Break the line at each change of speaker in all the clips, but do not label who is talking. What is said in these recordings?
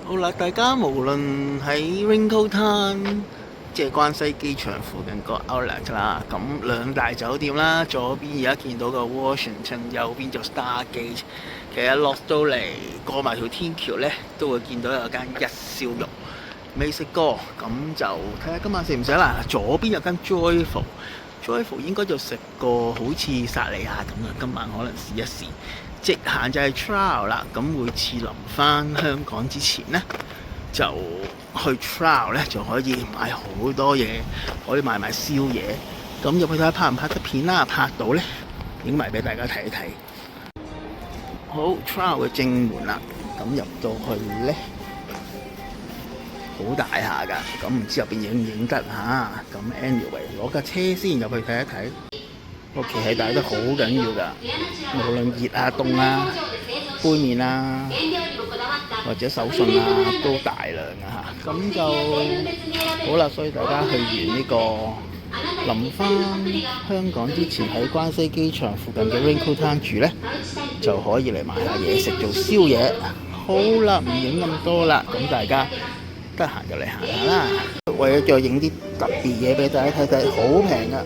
好啦，大家無論喺 Wrinkle Town 即係關西機場附近個 Outlet 啦，咁兩大酒店啦，左邊而家見到個 Washington，右邊就 Stargate。其實落到嚟過埋條天橋咧，都會見到有間一燒肉，未食過，咁就睇下今晚食唔食啦。左邊有間 Joyful 應該就食過好似薩莉亞咁啦，今晚可能試一試。直行就係 Trial 啦，咁每次臨翻香港之前呢，就去 Trial 咧就可以買好多嘢，可以買埋宵夜。咁入去睇下拍唔拍得片啦，拍到咧影埋俾大家睇一睇。好 Trial 嘅正門啦，咁入到去咧好大下㗎，咁唔知入邊影唔影得嚇？咁 anyway 攞架車先入去睇一睇。個旗係戴得好緊要㗎，無論熱啊凍啊，杯麵啊或者手信啊都大量啊嚇，咁就好啦。所以大家去完呢個臨翻香港之前喺關西機場附近嘅 Wrinkle Town 住咧，就可以嚟買下嘢食做宵夜。好啦，唔影咁多啦，咁大家得閒就嚟行下啦。為咗再影啲特別嘢俾大家睇睇，好平㗎。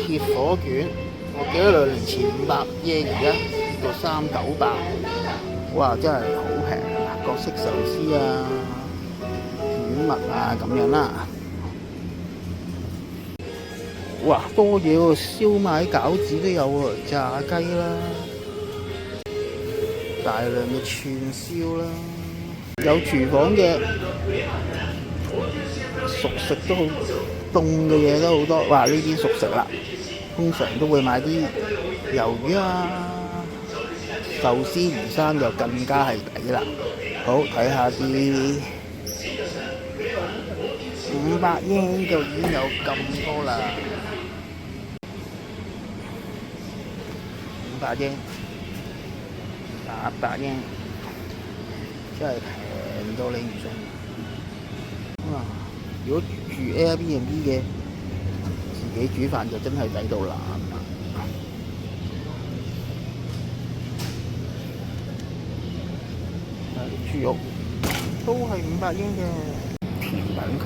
鐵火卷，我記得2年前500耶，而家到398，哇！真係好平啊！各式壽司啊、卷物啊咁樣啦。哇！多嘢喎，燒賣餃子都有喎，炸雞啦，大量嘅串燒啦，有廚房嘅熟食都好，凍嘅嘢都好多。哇！呢啲熟食啦。通常都會買啲魷魚啊、壽司、魚生就更加係抵啦。好，睇下啲500yen就已經有咁多啦。500yen、800yen，真係平到你唔信。如果住 Airbnb 嘅，自己煮飯就真係抵到爛啦！豬肉都係500yen嘅。甜品區，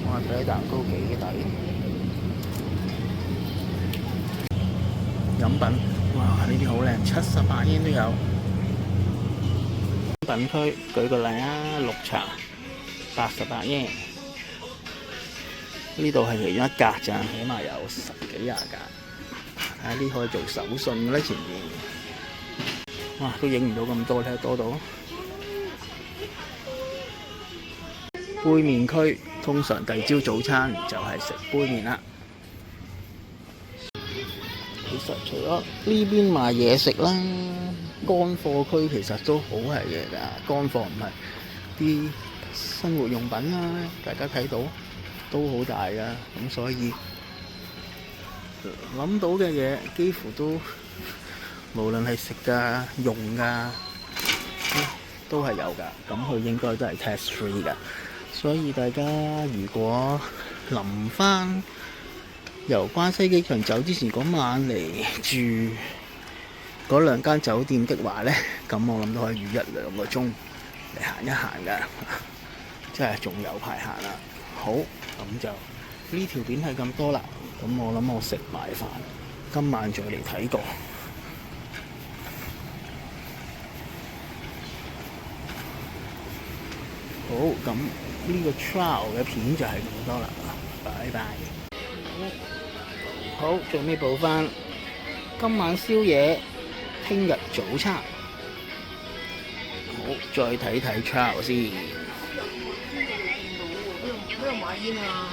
哇！睇蛋糕幾抵。飲品，哇！呢啲好靚，78yen都有。飲品區，舉個例啊，綠茶88yen。呢度係其中一格咋，起碼有10幾廿格。睇下呢可以做手信嘅咧，前面。哇，都影唔到咁多，睇下多到。杯麵區，通常第二朝早餐就係食杯麵啦。其實除咗呢邊賣嘢食啦，乾貨區其實都好係嘅㗎。乾貨唔係啲生活用品啦，大家睇到。都好大㗎，咁所以諗到嘅嘢幾乎都，無論係食㗎、用㗎，都係有㗎。咁佢應該都係 tax free 㗎。所以大家如果臨翻由關西機場走之前嗰晚嚟住嗰2間酒店的話咧，咁我諗都可以預1-2個鐘嚟行一行㗎，真係仲有排行啦。好，咁就呢條片係咁多啦。咁我諗我食埋飯，今晚再嚟睇過。好，咁呢個 Trial 嘅片就係咁多啦。拜拜。好，最尾補翻今晚宵夜，聽日早餐。好，再睇睇 Trial 先。
沒有買煙啊！